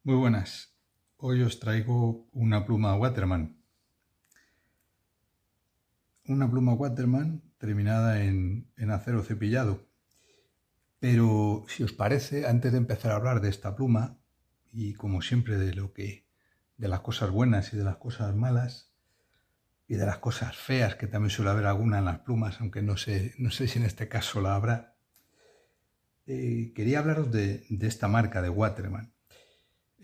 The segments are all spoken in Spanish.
Muy buenas. Hoy os traigo una pluma Waterman. Una pluma Waterman terminada en acero cepillado. Pero si os parece, antes de empezar a hablar de esta pluma, y como siempre de las cosas buenas y de las cosas malas, y de las cosas feas, que también suele haber alguna en las plumas, aunque no sé si en este caso la habrá, quería hablaros de esta marca de Waterman.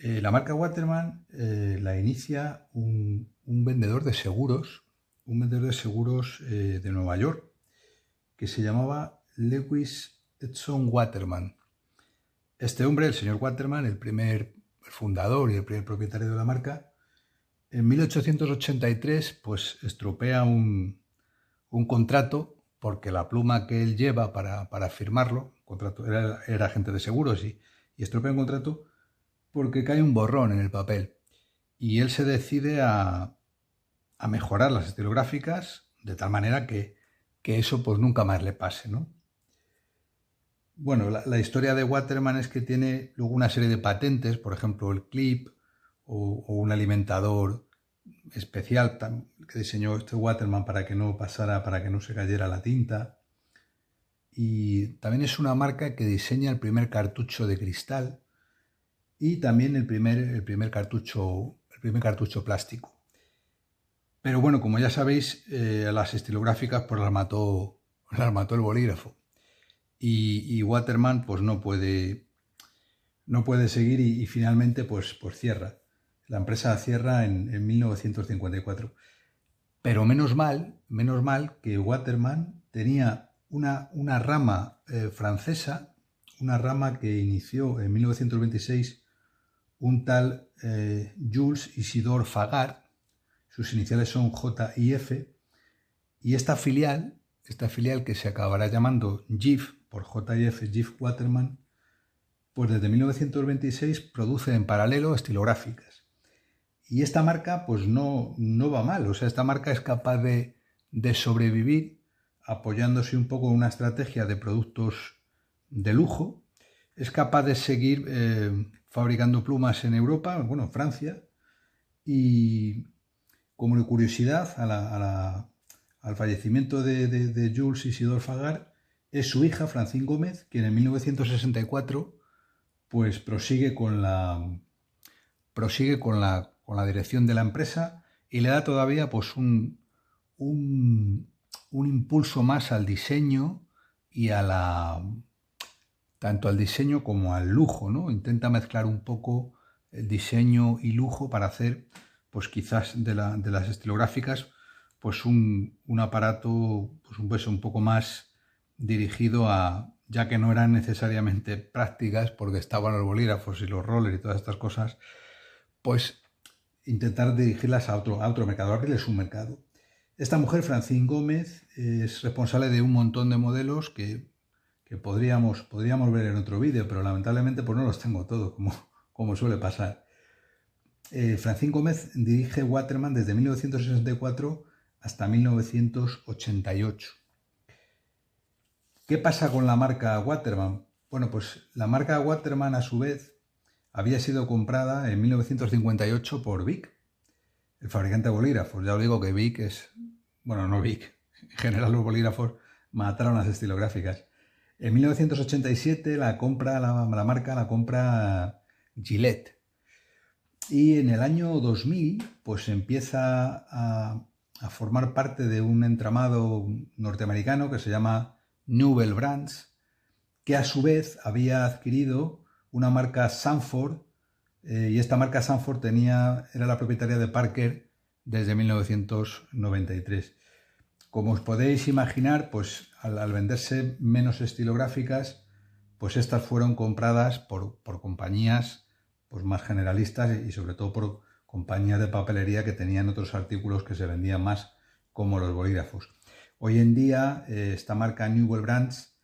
La marca Waterman la inicia un vendedor de seguros, de Nueva York, que se llamaba Lewis Edson Waterman. Este hombre, el señor Waterman, el fundador y el primer propietario de la marca, en 1883 pues estropea un contrato, porque la pluma que él lleva para firmarlo, era agente de seguros y estropea un contrato porque cae un borrón en el papel. Y él se decide a mejorar las estilográficas de tal manera que eso pues nunca más le pase, ¿no? Bueno, la historia de Waterman es que tiene luego una serie de patentes, por ejemplo el clip o un alimentador especial que diseñó este Waterman para que no se cayera la tinta. Y también es una marca que diseña el primer cartucho de cristal y también el primer cartucho plástico. Pero bueno, como ya sabéis, a las estilográficas pues las mató el bolígrafo. Y Waterman pues no puede seguir y finalmente pues cierra. La empresa cierra en 1954. Pero menos mal que Waterman tenía una rama francesa, una rama que inició en 1926 un tal Jules Isidore Fagard. Sus iniciales son J y F, y esta filial que se acabará llamando GIF por J y F, GIF Waterman, pues desde 1926 produce en paralelo estilográficas. Y esta marca pues no va mal, o sea, esta marca es capaz de sobrevivir apoyándose un poco en una estrategia de productos de lujo. Es capaz de seguir fabricando plumas en Europa, bueno, en Francia, y como curiosidad, al fallecimiento de Jules Isidore Fagard, es su hija, Francine Gómez, quien en 1964 pues prosigue con la dirección de la empresa y le da todavía pues un impulso más al diseño y tanto al diseño como al lujo, ¿no? Intenta mezclar un poco el diseño y lujo para hacer pues quizás de las estilográficas pues un aparato, pues un poco más dirigido ya que no eran necesariamente prácticas porque estaban los bolígrafos y los rollers y todas estas cosas, pues intentar dirigirlas a otro mercado, abrirles un mercado. Esta mujer, Francine Gómez, es responsable de un montón de modelos que podríamos ver en otro vídeo, pero lamentablemente pues no los tengo todos, como suele pasar. Francine Gómez dirige Waterman desde 1964 hasta 1988. ¿Qué pasa con la marca Waterman? Bueno, pues la marca Waterman a su vez había sido comprada en 1958 por Bic, el fabricante de bolígrafos. Ya os digo que Bic no Bic, en general los bolígrafos mataron las estilográficas. En 1987 la marca la compra Gillette. Y en el año 2000 pues empieza a formar parte de un entramado norteamericano que se llama Newell Brands, que a su vez había adquirido una marca Sanford, y esta marca Sanford era la propietaria de Parker desde 1993. Como os podéis imaginar, pues al venderse menos estilográficas, pues estas fueron compradas por compañías pues más generalistas y sobre todo por compañías de papelería que tenían otros artículos que se vendían más, como los bolígrafos. Hoy en día esta marca Newell Brands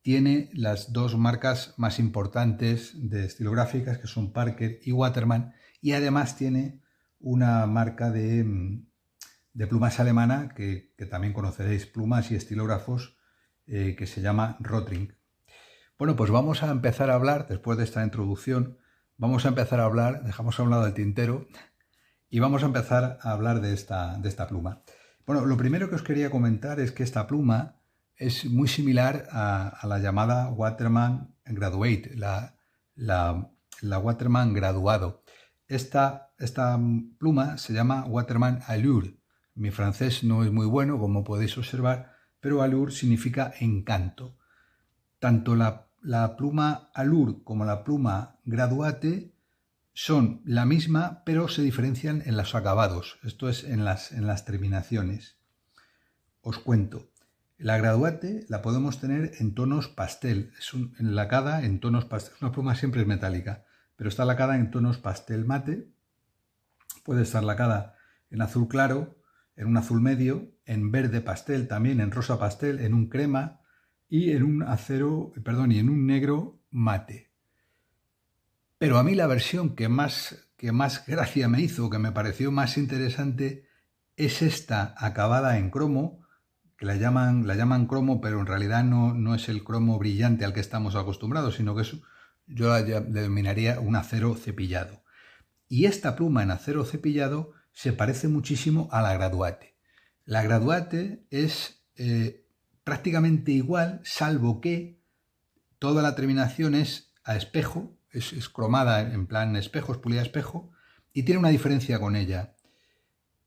tiene las dos marcas más importantes de estilográficas, que son Parker y Waterman, y además tiene una marca de plumas alemana que también conoceréis, plumas y estilógrafos, que se llama Rotring. Bueno, pues vamos a empezar a hablar, después de esta introducción, vamos a empezar a hablar, dejamos a un lado el tintero y vamos a empezar a hablar de esta pluma. Bueno, lo primero que os quería comentar es que esta pluma es muy similar a la llamada Waterman Graduate, la Waterman graduado. Esta pluma se llama Waterman Allure. Mi francés no es muy bueno, como podéis observar, pero Allure significa encanto. Tanto la pluma Allure como la pluma Graduate son la misma, pero se diferencian en los acabados, esto es en las terminaciones. Os cuento. La Graduate la podemos tener en tonos pastel, lacada en tonos pastel. Una pluma siempre es metálica, pero está lacada en tonos pastel mate. Puede estar lacada en azul claro, en un azul medio, en verde pastel también, en rosa pastel, en un crema y en un y en un negro mate. Pero a mí la versión que más gracia me hizo, que me pareció más interesante, es esta acabada en cromo, que la llaman cromo, pero en realidad no es el cromo brillante al que estamos acostumbrados, sino que yo la denominaría un acero cepillado. Y esta pluma en acero cepillado se parece muchísimo a la Graduate. La Graduate es prácticamente igual, salvo que toda la terminación es a espejo, es cromada en plan espejo, es pulida a espejo, y tiene una diferencia con ella.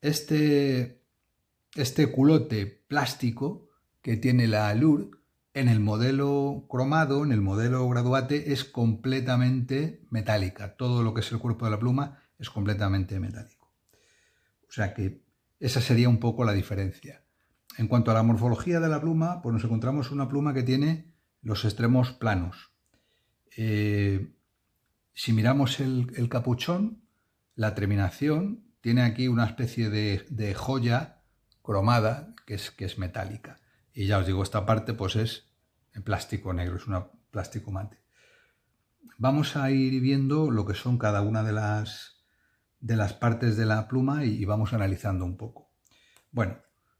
Este culote plástico que tiene la Allure en el modelo cromado, en el modelo Graduate, es completamente metálica. Todo lo que es el cuerpo de la pluma es completamente metálico. O sea que esa sería un poco la diferencia. En cuanto a la morfología de la pluma, pues nos encontramos una pluma que tiene los extremos planos. Si miramos el capuchón, la terminación tiene aquí una especie de joya cromada que es metálica. Y ya os digo, esta parte pues es en plástico negro, es un plástico mate. Vamos a ir viendo lo que son cada una de las partes de la pluma y vamos analizando un poco. Bueno,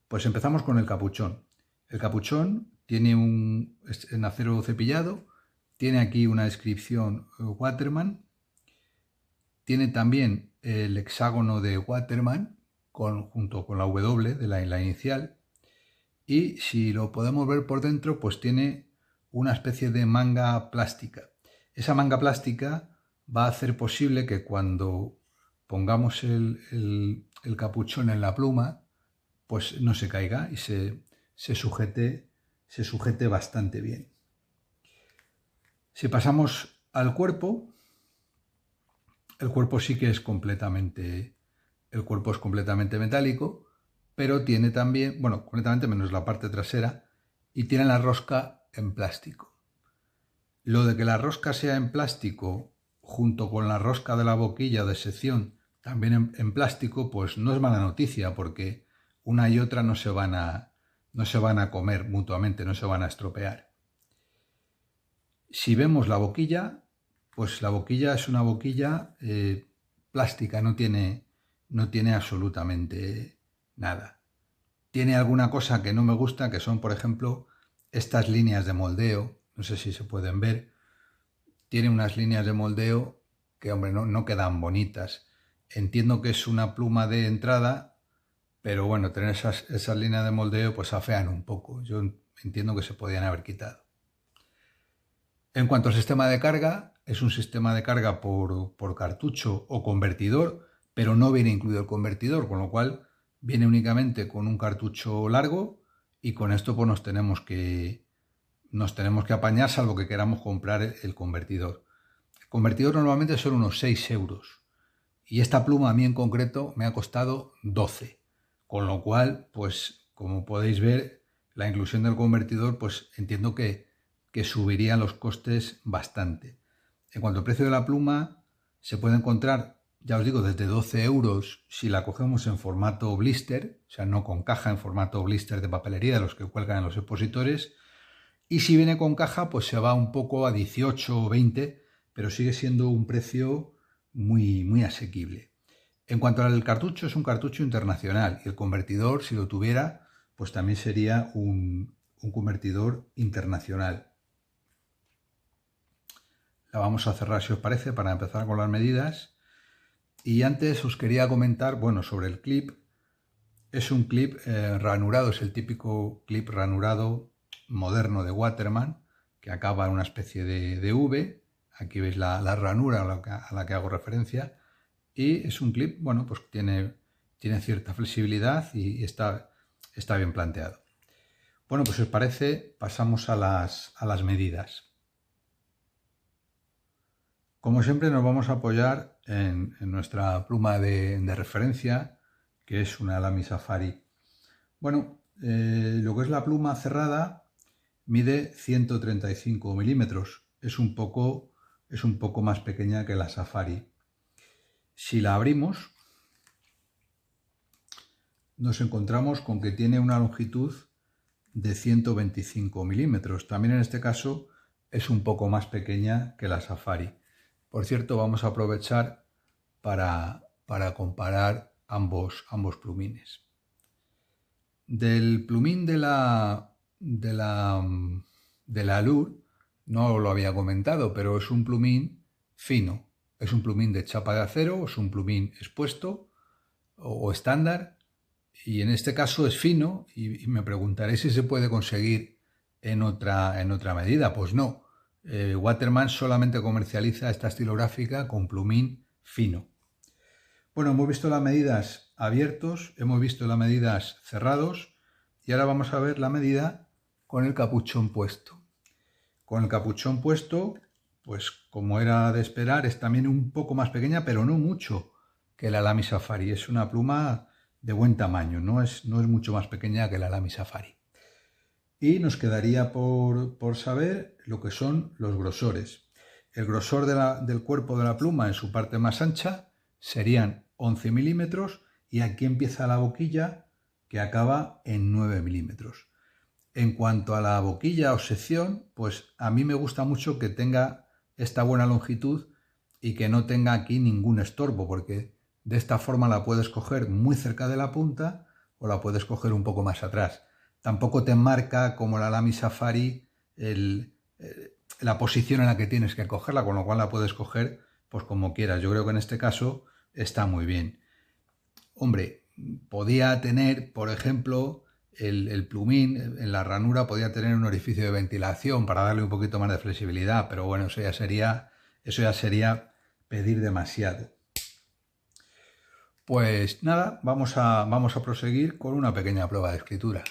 pues empezamos con el capuchón. El capuchón tiene en acero cepillado, tiene aquí una inscripción Waterman, tiene también el hexágono de Waterman junto con la W de la inicial, y si lo podemos ver por dentro, pues tiene una especie de manga plástica. Esa manga plástica va a hacer posible que cuando pongamos el capuchón en la pluma, pues no se caiga y se sujete bastante bien. Si pasamos al cuerpo, el cuerpo sí que es completamente metálico, pero tiene también, bueno, completamente menos la parte trasera, y tiene la rosca en plástico. Lo de que la rosca sea en plástico, junto con la rosca de la boquilla de sección también en plástico, pues no es mala noticia, porque una y otra no se van a comer mutuamente, no se van a estropear. Si vemos la boquilla, pues la boquilla es una boquilla plástica, no tiene absolutamente nada. Tiene alguna cosa que no me gusta, que son, por ejemplo, estas líneas de moldeo, no sé si se pueden ver. Tiene unas líneas de moldeo que, hombre, no quedan bonitas. Entiendo que es una pluma de entrada, pero bueno, tener esas líneas de moldeo pues afean un poco. Yo entiendo que se podían haber quitado. En cuanto al sistema de carga, es un sistema de carga por cartucho o convertidor, pero no viene incluido el convertidor, con lo cual viene únicamente con un cartucho largo y con esto pues nos tenemos que apañar, salvo que queramos comprar el convertidor. El convertidor normalmente son unos 6 euros y esta pluma a mí en concreto me ha costado 12, con lo cual, pues como podéis ver, la inclusión del convertidor pues entiendo que subirían los costes bastante. En cuanto al precio de la pluma, se puede encontrar, ya os digo, desde 12 euros si la cogemos en formato blister, o sea, no con caja, en formato blister de papelería, de los que cuelgan en los expositores. Y si viene con caja, pues se va un poco a 18 o 20, pero sigue siendo un precio muy, muy asequible. En cuanto al cartucho, es un cartucho internacional y el convertidor, si lo tuviera, pues también sería un convertidor internacional. la vamos a cerrar si os parece para empezar con las medidas. Y antes os quería comentar, bueno, sobre el clip. Es un clip ranurado, es el típico clip ranurado moderno de Waterman, que acaba en una especie de V. Aquí veis la ranura a la que hago referencia. Y es un clip, bueno, pues tiene cierta flexibilidad y está bien planteado. Bueno, pues si os parece, pasamos a las medidas. Como siempre nos vamos a apoyar en nuestra pluma de referencia, que es una Lamy Safari. Bueno, lo que es la pluma cerrada mide 135 milímetros. Es un poco más pequeña que la Safari. Si la abrimos, nos encontramos con que tiene una longitud de 125 milímetros. También en este caso es un poco más pequeña que la Safari. Por cierto, vamos a aprovechar para comparar ambos plumines. Del plumín de la Allure no lo había comentado, pero es un plumín fino. Es un plumín de chapa de acero, es un plumín expuesto o estándar, y en este caso es fino, y me preguntaré si se puede conseguir en otra medida. Pues no, Waterman solamente comercializa esta estilográfica con plumín fino. Bueno, hemos visto las medidas abiertos, hemos visto las medidas cerrados, y ahora vamos a ver la medida con el capuchón puesto. Con el capuchón puesto, pues como era de esperar, es también un poco más pequeña, pero no mucho, que la Lamy Safari. Es una pluma de buen tamaño, no es mucho más pequeña que la Lamy Safari. Y nos quedaría por saber lo que son los grosores. El grosor del cuerpo de la pluma en su parte más ancha serían 11 milímetros, y aquí empieza la boquilla, que acaba en 9 milímetros. En cuanto a la boquilla o sección, pues a mí me gusta mucho que tenga esta buena longitud y que no tenga aquí ningún estorbo, porque de esta forma la puedes coger muy cerca de la punta o la puedes coger un poco más atrás. Tampoco te marca como la Lamy Safari la posición en la que tienes que cogerla, con lo cual la puedes coger pues como quieras. Yo creo que en este caso está muy bien. Hombre, podía tener, por ejemplo, el plumín en la ranura podía tener un orificio de ventilación para darle un poquito más de flexibilidad, pero bueno, eso ya sería pedir demasiado. Pues nada, vamos a proseguir con una pequeña prueba de escritura.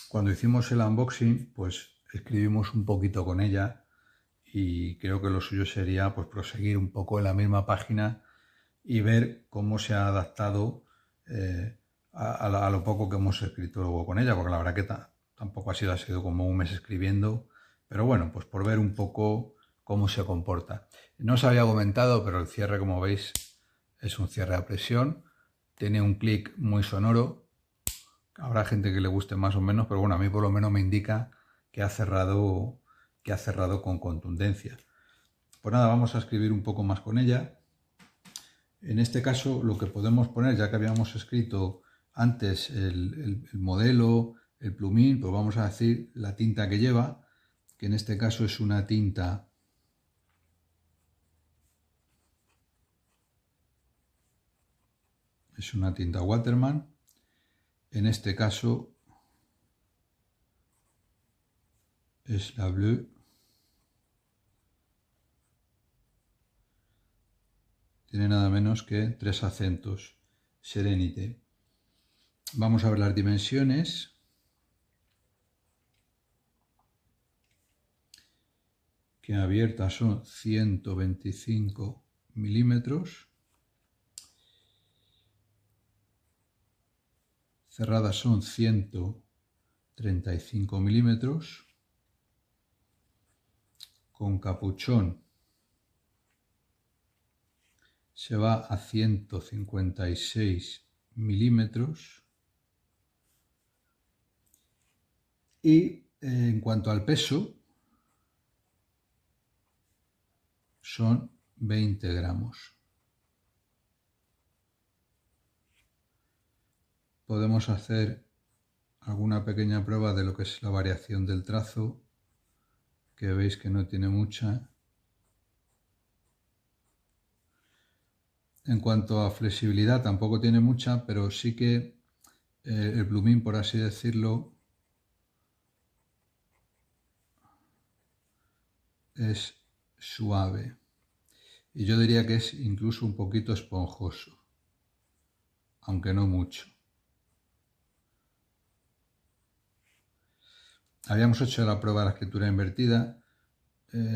Cuando hicimos el unboxing, pues escribimos un poquito con ella, y creo que lo suyo sería pues proseguir un poco en la misma página y ver cómo se ha adaptado a lo poco que hemos escrito luego con ella, porque la verdad que tampoco ha sido como un mes escribiendo, pero bueno, pues por ver un poco cómo se comporta. No os había comentado, pero el cierre, como veis, es un cierre a presión, tiene un clic muy sonoro. Habrá gente que le guste más o menos, pero bueno, a mí por lo menos me indica que ha cerrado con contundencia. Pues nada, vamos a escribir un poco más con ella. En este caso, lo que podemos poner, ya que habíamos escrito antes el modelo, el plumín, pues vamos a decir la tinta que lleva, que en este caso es una tinta Waterman. En este caso es la Bleu. Tiene nada menos que 3 acentos, Serenity. Vamos a ver las dimensiones. Que abiertas son 125 milímetros. Cerradas son 135 milímetros. Con capuchón se va a 156 milímetros. Y en cuanto al peso, son 20 gramos. Podemos hacer alguna pequeña prueba de lo que es la variación del trazo que veis que no tiene mucha. En cuanto a flexibilidad tampoco tiene mucha, pero sí que el plumín, por así decirlo, es suave. Y yo diría que es incluso un poquito esponjoso, aunque no mucho. Habíamos hecho la prueba de la escritura invertida,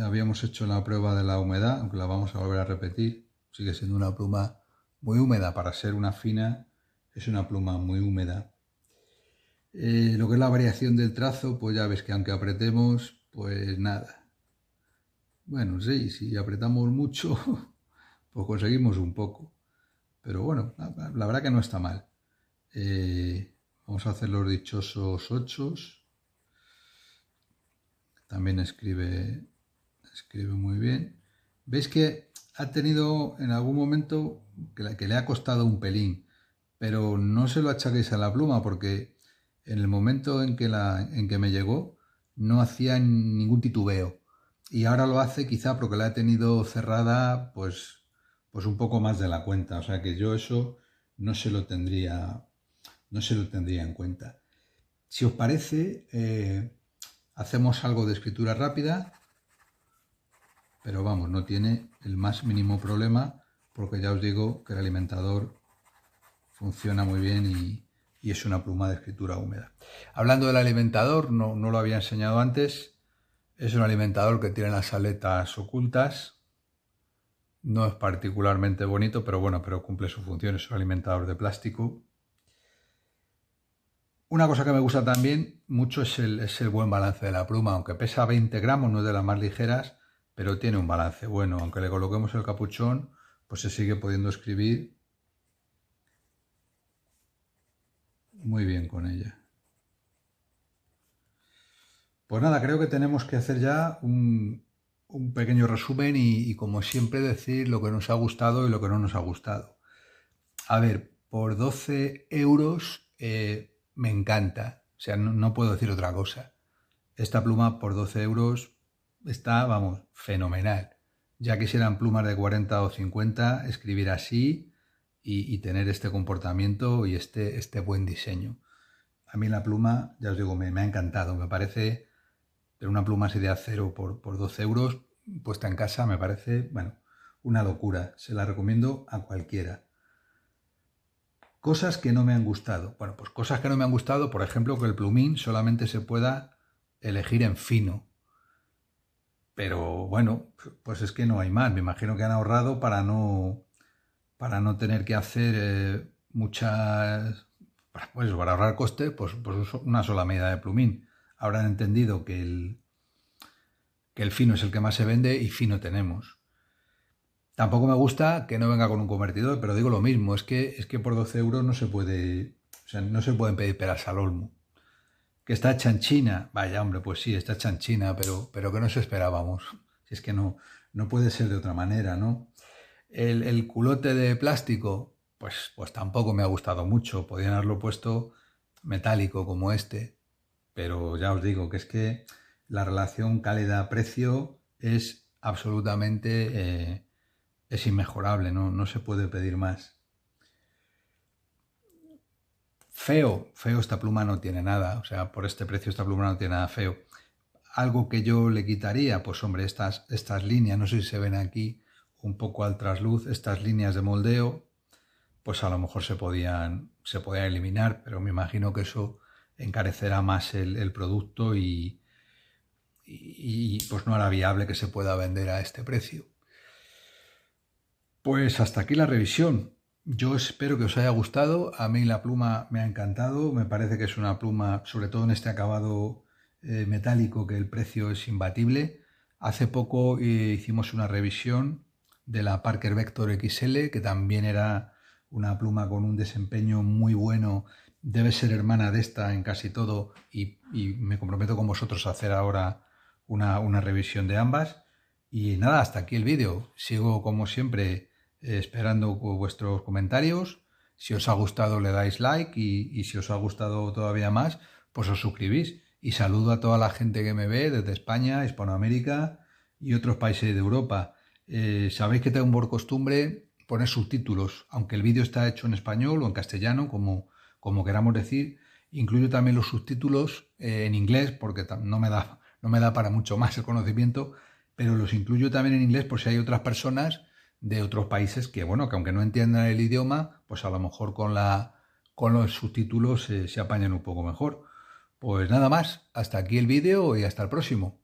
habíamos hecho la prueba de la humedad, aunque la vamos a volver a repetir. Sigue siendo una pluma muy húmeda, para ser una fina, es una pluma muy húmeda. Lo que es la variación del trazo, pues ya ves que aunque apretemos, pues nada. Bueno, sí, si apretamos mucho, pues conseguimos un poco. Pero bueno, la verdad que no está mal. Vamos a hacer los dichosos 8. También escribe muy bien. Veis que ha tenido en algún momento que le ha costado un pelín, pero no se lo achaquéis a la pluma, porque en el momento en que me llegó no hacía ningún titubeo, y ahora lo hace quizá porque la he tenido cerrada pues un poco más de la cuenta, o sea que yo eso no se lo tendría en cuenta. Si os parece, hacemos algo de escritura rápida, pero vamos, no tiene el más mínimo problema, porque ya os digo que el alimentador funciona muy bien y es una pluma de escritura húmeda. Hablando del alimentador, no lo había enseñado antes, es un alimentador que tiene las aletas ocultas, no es particularmente bonito, pero bueno, pero cumple su función, es un alimentador de plástico. Una cosa que me gusta también mucho es el buen balance de la pluma, aunque pesa 20 gramos, no es de las más ligeras, pero tiene un balance bueno. Aunque le coloquemos el capuchón, pues se sigue pudiendo escribir muy bien con ella. Pues nada, creo que tenemos que hacer ya un pequeño resumen y como siempre decir lo que nos ha gustado y lo que no nos ha gustado. A ver, por 12 euros me encanta, o sea, no puedo decir otra cosa. Esta pluma por 12 euros está, vamos, fenomenal. Ya quisieran plumas de 40 o 50, escribir así y tener este comportamiento y este buen diseño. A mí la pluma, ya os digo, me ha encantado. Me parece, pero una pluma así de acero por 12 euros, puesta en casa, me parece, bueno, una locura. Se la recomiendo a cualquiera. Cosas que no me han gustado. Bueno, pues cosas que no me han gustado, por ejemplo, que el plumín solamente se pueda elegir en fino. Pero bueno, pues es que no hay más. Me imagino que han ahorrado para no tener que hacer muchas... Pues para ahorrar coste, pues una sola medida de plumín. Habrán entendido que el fino es el que más se vende y fino tenemos. Tampoco me gusta que no venga con un convertidor, pero digo lo mismo, es que por 12 euros no se puede, o sea, no se pueden pedir peras al olmo. Que está hecha en China, vaya hombre, pues sí, está hecha en China, pero que nos esperábamos. Si es que no puede ser de otra manera, ¿no? El culote de plástico, pues tampoco me ha gustado mucho. Podrían haberlo puesto metálico como este, pero ya os digo que es que la relación calidad-precio es absolutamente es inmejorable, no se puede pedir más. Feo esta pluma no tiene nada, o sea, por este precio esta pluma no tiene nada feo. Algo que yo le quitaría, pues hombre, estas líneas, no sé si se ven aquí un poco al trasluz, estas líneas de moldeo, pues a lo mejor se podían eliminar, pero me imagino que eso encarecerá más el producto y pues no hará viable que se pueda vender a este precio. Pues hasta aquí la revisión. Yo espero que os haya gustado. A mí la pluma me ha encantado. Me parece que es una pluma, sobre todo en este acabado metálico, que el precio es imbatible. Hace poco hicimos una revisión de la Parker Vector XL, que también era una pluma con un desempeño muy bueno. Debe ser hermana de esta en casi todo y me comprometo con vosotros a hacer ahora una revisión de ambas. Y nada, hasta aquí el vídeo. Sigo como siempre esperando vuestros comentarios. Si os ha gustado le dais like y si os ha gustado todavía más, pues os suscribís. y saludo a toda la gente que me ve desde España, Hispanoamérica y otros países de Europa. Sabéis que tengo por costumbre poner subtítulos, aunque el vídeo está hecho en español o en castellano, como queramos decir. Incluyo también los subtítulos en inglés, porque no me da para mucho más el conocimiento, pero los incluyo también en inglés por si hay otras personas de otros países que, bueno, que aunque no entiendan el idioma, pues a lo mejor con los subtítulos se apañan un poco mejor. Pues nada más, hasta aquí el vídeo y hasta el próximo.